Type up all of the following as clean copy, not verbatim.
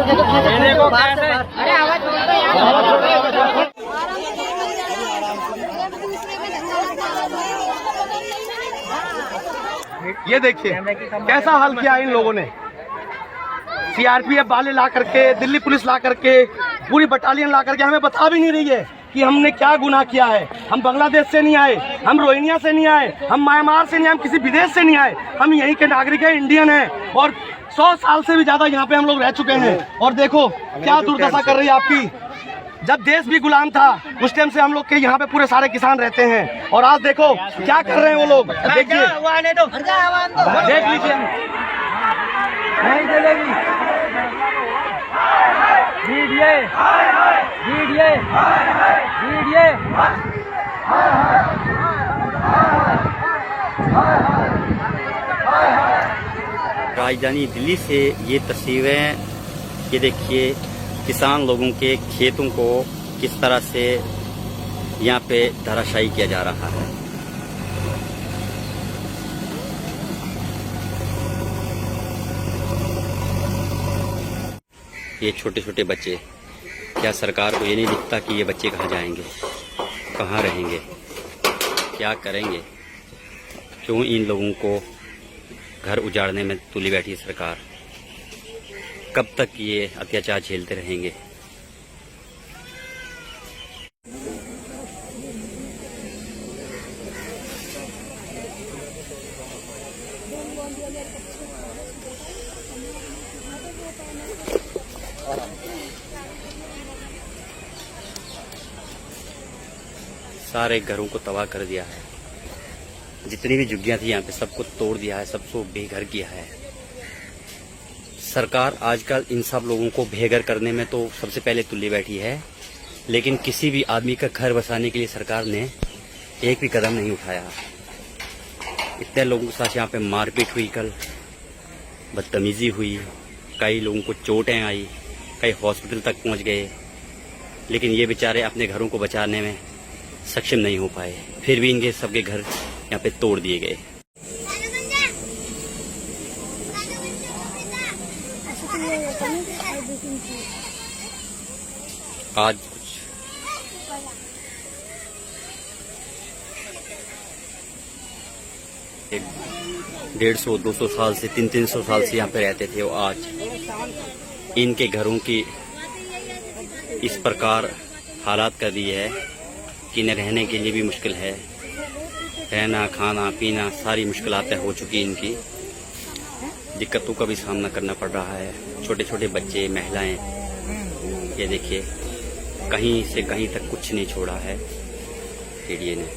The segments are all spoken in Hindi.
अरे आवाज ये देखिए कैसा हाल किया इन लोगों ने। सीआरपीएफ वाले ला करके, दिल्ली पुलिस ला करके, पूरी बटालियन ला करके हमें बता भी नहीं रही है कि हमने क्या गुनाह किया है। हम बांग्लादेश से नहीं आए, हम रोहिंग्या से नहीं आए, हम म्यांमार से नहीं आए, हम किसी विदेश से नहीं आए, हम यहीं के नागरिक हैं, इंडियन हैं और 100 साल से भी ज्यादा यहाँ पे हम लोग रह चुके हैं। और देखो क्या दुर्दशा कर रही है आपकी। जब देश भी गुलाम था उस टाइम से हम लोग के यहाँ पे पूरे सारे किसान रहते हैं और आज देखो क्या कर रहे हैं वो लोग। देखिए देख लीजिए, नहीं चलेगी। राजधानी दिल्ली से ये तस्वीरें, ये देखिए किसान लोगों के खेतों को किस तरह से यहाँ पे धराशायी किया जा रहा है। ये छोटे छोटे बच्चे, क्या सरकार को ये नहीं दिखता कि ये बच्चे कहाँ जाएंगे, कहाँ रहेंगे, क्या करेंगे? क्यों इन लोगों को घर उजाड़ने में तुली बैठी सरकार? कब तक ये अत्याचार झेलते रहेंगे? सारे घरों को तबाह कर दिया है। जितनी भी झुग्गियां थी यहाँ पे सबको तोड़ दिया है, सबको बेघर किया है। सरकार आजकल इन सब लोगों को बेघर करने में तो सबसे पहले तुल्ली बैठी है, लेकिन किसी भी आदमी का घर बसाने के लिए सरकार ने एक भी कदम नहीं उठाया। इतने लोगों के साथ यहाँ पे मारपीट हुई, कल बदतमीजी हुई, कई लोगों को चोटें आई, कई हॉस्पिटल तक पहुँच गए, लेकिन ये बेचारे अपने घरों को बचाने में सक्षम नहीं हो पाए। फिर भी इनके सबके घर यहाँ पे तोड़ दिए गए। आज कुछ 150-200 साल से 300 साल से यहाँ पे रहते थे, वो आज इनके घरों की इस प्रकार हालात कर दी है कि न रहने के लिए भी मुश्किल है, रहना खाना पीना सारी मुश्किलातें हो चुकी इनकी। दिक्कतों का भी सामना करना पड़ रहा है। छोटे छोटे बच्चे, महिलाएं, ये देखिए कहीं से कहीं तक कुछ नहीं छोड़ा है टीडीए ने।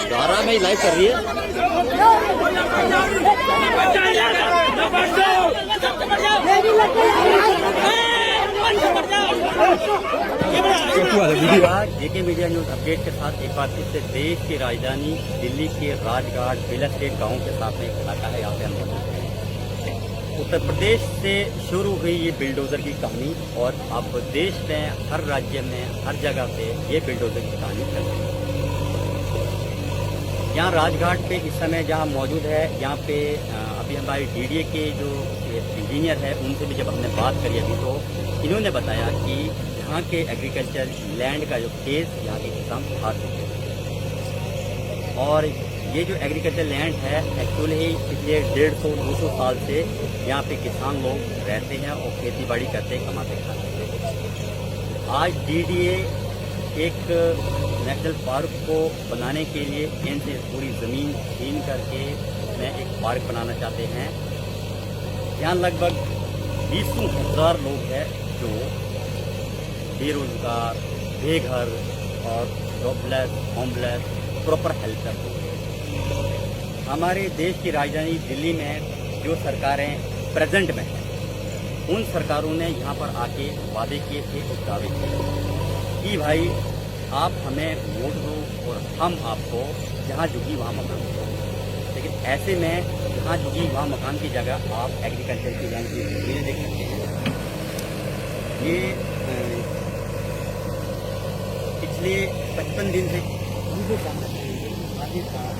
दारा में लाइव कर रही है। जेके मीडिया न्यूज अपडेट के साथ एक बार फिर से देश की राजधानी दिल्ली के राजघाट विला स्टेट गांव के साथ में एक इलाका है, यहाँ पे हम मौजूद हैं। उत्तर प्रदेश से शुरू हुई ये बिल्डोजर की कहानी और अब देश में हर राज्य में हर जगह पे ये बिल्डोजर की कहानी चल रही है। यहाँ राजघाट पे इस समय जहाँ मौजूद है, यहाँ पे अभी हमारे डीडीए के जो इंजीनियर है उनसे भी जब हमने बात करी अभी, तो इन्होंने बताया कि यहाँ के एग्रीकल्चर लैंड का जो केस यहाँ के किसान हार चुके हैं और ये जो एग्रीकल्चर लैंड है एक्चुअली पिछले 150-200 साल से यहाँ पे किसान लोग रहते हैं और खेती बाड़ी करते कमाते खाते हैं। आज डीडीए एक नेशनल पार्क को बनाने के लिए इनसे पूरी ज़मीन छीन करके में एक पार्क बनाना चाहते हैं। यहाँ लगभग 20,000 लोग हैं जो बेरोजगार, बेघर और जॉबलेस, होमलेस, प्रॉपर हेल्थ कर लोग हैं। हमारे देश की राजधानी दिल्ली में जो सरकारें प्रेजेंट में हैं, उन सरकारों ने यहाँ पर आके वादे किए थे और दावे किए कि भाई आप हमें वोट दो और हम आपको जहाँ झुकी वहाँ मकान देंगे। लेकिन ऐसे में जहाँ झुकी वहाँ मकान की जगह आप एग्रीकल्चर की लैंड की जमीनें देख सकते हैं। ये पिछले 55 दिन से उनको जानना चाहिए आगे साल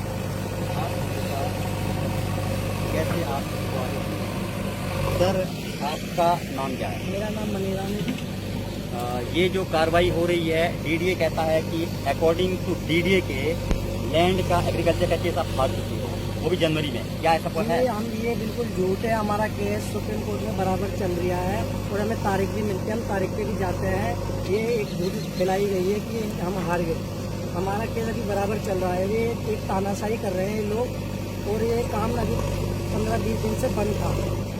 कैसे आप सर, आपका नाम क्या है? मेरा नाम मनीराम है। ये जो कार्रवाई हो रही है, डीडीए कहता है कि अकॉर्डिंग टू डीडीए के लैंड का एग्रीकल्चर का केस आप हार चुके हो, वो भी जनवरी में। क्या ऐसा कुछ है? हम ये बिल्कुल झूठ है। हमारा केस सुप्रीम कोर्ट में बराबर चल रहा है और हमें तारीख भी मिलती है, हम तारीख पे भी जाते हैं। ये एक झूठ फैलाई गई है कि हम हार गए। हमारा केस अभी बराबर चल रहा है। ये एक तानाशाही कर रहे हैं लोग और ये काम अभी 15-20 दिन से बंद था।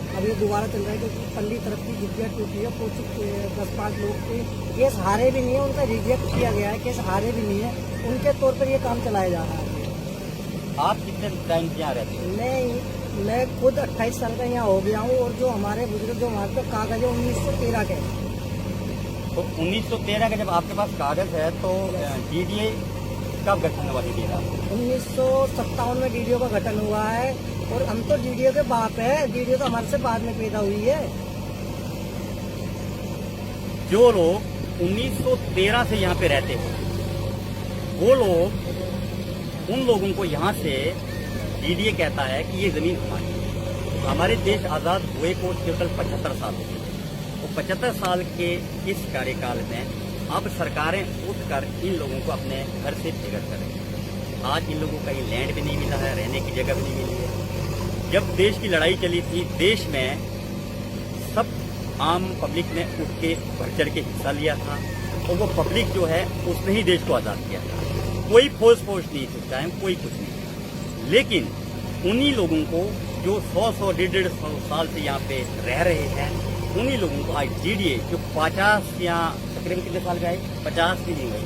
अब ये दोबारा चल रहा है क्योंकि पल्ली तरफ की जिद्दियाँ टूटी है। कुछ 10-5 लोग के केस हारे भी नहीं है, उनका रिजेक्ट किया गया है। केस हारे भी नहीं है, उनके तौर पर ये काम चलाया जा रहा है। आप कितने टाइम से यहाँ रहते हैं? मैं खुद 28 साल का यहाँ हो गया हूँ और जो हमारे बुजुर्ग जो हमारे पास कागज है 1913 के। तो 1913 का जब आपके पास कागज है तो डीडीए कब गठन हुआ? डीडीए का 1957 में डीडीओ का गठन हुआ है और हम तो डीडीओ के बाप है। डीडीओ तो हमारे से बाद में पैदा हुई है। जो लोग 1913 से यहाँ पे रहते हैं, वो लोग, उन लोगों को यहाँ से डीडीए कहता है कि ये जमीन हमारी है। हमारे देश आजाद हुए को टोटल 75 साल हो गए। तो 75 साल के इस कार्यकाल में अब सरकारें उठकर इन लोगों को अपने घर से बेघर कर रही हैं। आज इन लोगों का ये लैंड भी नहीं मिला है, रहने की जगह भी नहीं मिली है। जब देश की लड़ाई चली थी, देश में सब आम पब्लिक ने उठ के बढ़ चढ़ के हिस्सा लिया था और वो पब्लिक जो है उसने ही देश को आज़ाद किया था। कोई फोर्स नहीं थी उस टाइम, कोई कुछ नहीं। लेकिन उन्हीं लोगों को जो 100 150 साल से यहाँ पे रह रहे हैं, उन्हीं लोगों को आज डीडीए जो 50 या तकरीबन कितने साल का है, 50 भी नहीं हुए,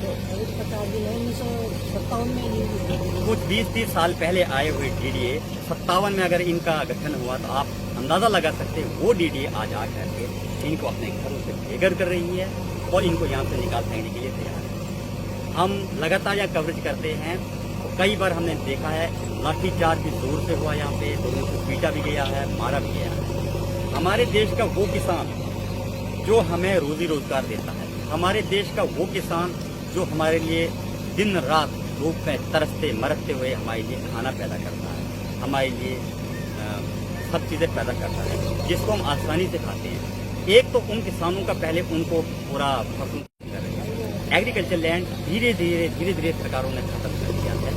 1957 में कुछ 20-30 साल पहले आए हुए डीडीए 57 में अगर इनका गठन हुआ तो आप अंदाजा लगा सकते हैं वो डीडीए आज आ करके इनको अपने घरों से बेघर कर रही है और इनको यहाँ से निकाल फेंकने के लिए तैयार है। हम लगातार यहाँ कवरेज करते हैं। कई बार हमने देखा है लाठीचार्ज भी जोर से हुआ, यहाँ पे लोगों को पीटा भी गया है, मारा भी गया है। हमारे देश का वो किसान जो हमें रोजी रोजगार देता है, हमारे देश का वो किसान जो हमारे लिए दिन रात धूप में तरसते मरते हुए हमारे लिए खाना पैदा करता है, हमारे लिए सब चीज़ें पैदा करता है जिसको हम आसानी से खाते हैं। एक तो उन किसानों का पहले उनको पूरा फसल कर रहे हैं। एग्रीकल्चर लैंड धीरे धीरे सरकारों ने खत्म कर दिया है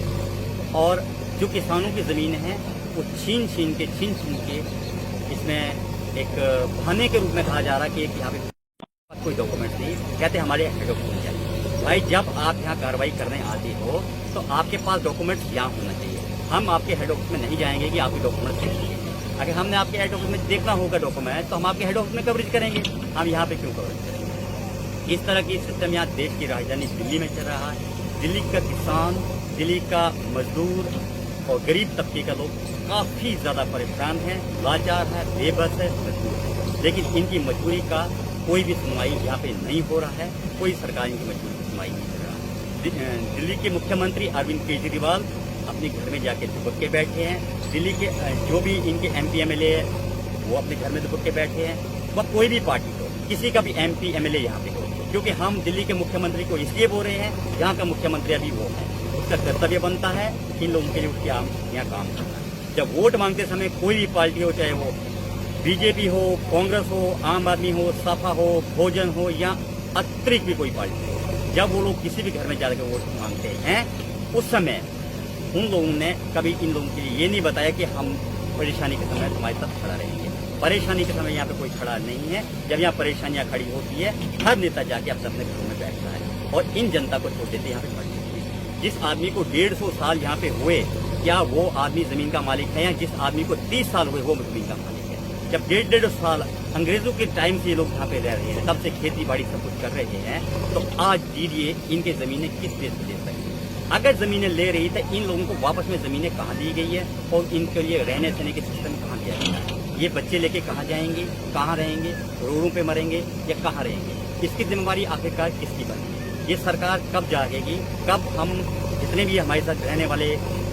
और जो किसानों की ज़मीनें हैं वो छीन छीन के इसमें एक बहाने के रूप में कहा जा रहा है कि यहाँ पे कोई डॉक्यूमेंट नहीं, कहते हमारे डॉक्यूमेंट चाहिए। भाई जब आप यहाँ कार्रवाई करने आते हो तो आपके पास डॉक्यूमेंट्स यहाँ होना चाहिए। हम आपके हेड ऑफिस में नहीं जाएंगे कि आपके डॉक्यूमेंट्स देखेंगे। अगर हमने आपके हेड ऑफिस में देखना होगा डॉक्यूमेंट तो हम आपके हेड ऑफिस में कवरेज करेंगे, हम यहाँ पे क्यों कवरेज करेंगे? इस तरह की सिस्टम यहाँ देश की राजधानी दिल्ली में चल रहा है। दिल्ली का किसान, दिल्ली का मजदूर और गरीब तबके का लोग काफ़ी ज़्यादा परेशान हैं, लाचार है, बेबस है, मजबूर है। लेकिन इनकी मजबूरी का कोई भी सुनवाई यहाँ पे नहीं हो रहा है, कोई सरकार इनकी मजबूरी की सुनवाई नहीं कर रहा है। दिल्ली के मुख्यमंत्री अरविंद केजरीवाल अपने घर में जाके दुबक के बैठे हैं। दिल्ली के जो भी इनके MP MLA है वो अपने घर में दुबक के बैठे हैं। वह कोई भी पार्टी हो, किसी का भी MP MLA यहाँ पे हो, क्योंकि हम दिल्ली के मुख्यमंत्री को इसलिए बोल रहे हैं, यहाँ का मुख्यमंत्री अभी वो है, उसका कर्तव्य बनता है इन लोगों के लिए उठ के यहाँ काम करना है। जब वोट मांगते समय कोई भी पार्टी हो, चाहे वो बीजेपी हो, कांग्रेस हो, आम आदमी हो, सपा हो, भोजन हो या अतिरिक्त भी कोई पार्टी हो, जब वो लोग किसी भी घर में जाकर वोट मांगते हैं उस समय उन लोगों ने कभी इन लोगों के लिए ये नहीं बताया कि हम परेशानी के समय तुम्हारे साथ खड़ा रहेंगे। परेशानी के समय यहाँ पे कोई खड़ा नहीं है। जब यहाँ परेशानियाँ खड़ी होती है हर नेता जाके अपने घरों में बैठता है और इन जनता को छोड़ देते यहाँ पे पड़ती। जिस आदमी को 150 साल यहाँ पे हुए, क्या वो आदमी जमीन का मालिक है? या जिस आदमी को 30 साल हुए वो जमीन का मालिक है? जब 150 साल अंग्रेजों के टाइम से ये लोग यहाँ पे रह रहे हैं, तब से खेती बाड़ी सब कुछ कर रहे हैं, तो आज दीजिए इनके जमीनें किस देश से ले सकती? अगर जमीनें ले रही तो इन लोगों को वापस में जमीनें कहाँ दी गई है और इनके लिए रहने सहने के सिस्टम कहाँ दिया गया है? ये बच्चे लेके कहाँ जाएंगे, कहाँ रहेंगे, रोडों पे मरेंगे या कहाँ रहेंगे? इसकी जिम्मेवारी आखिरकार किसकी बनेगी? ये सरकार कब जागेगी, कब हम जितने भी हमारे साथ रहने वाले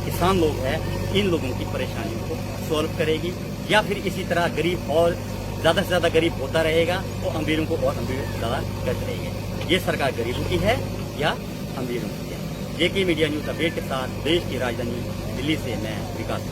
किसान लोग हैं इन लोगों की परेशानियों को सॉल्व करेगी, या फिर इसी तरह गरीब और ज़्यादा से ज़्यादा गरीब होता रहेगा और अमीरों को और अमीर ज़्यादा करते रहेंगे। ये सरकार गरीबों की है या अमीरों की है? जेके मीडिया न्यूज़ अपडेट के साथ देश की राजधानी दिल्ली से मैं विकास।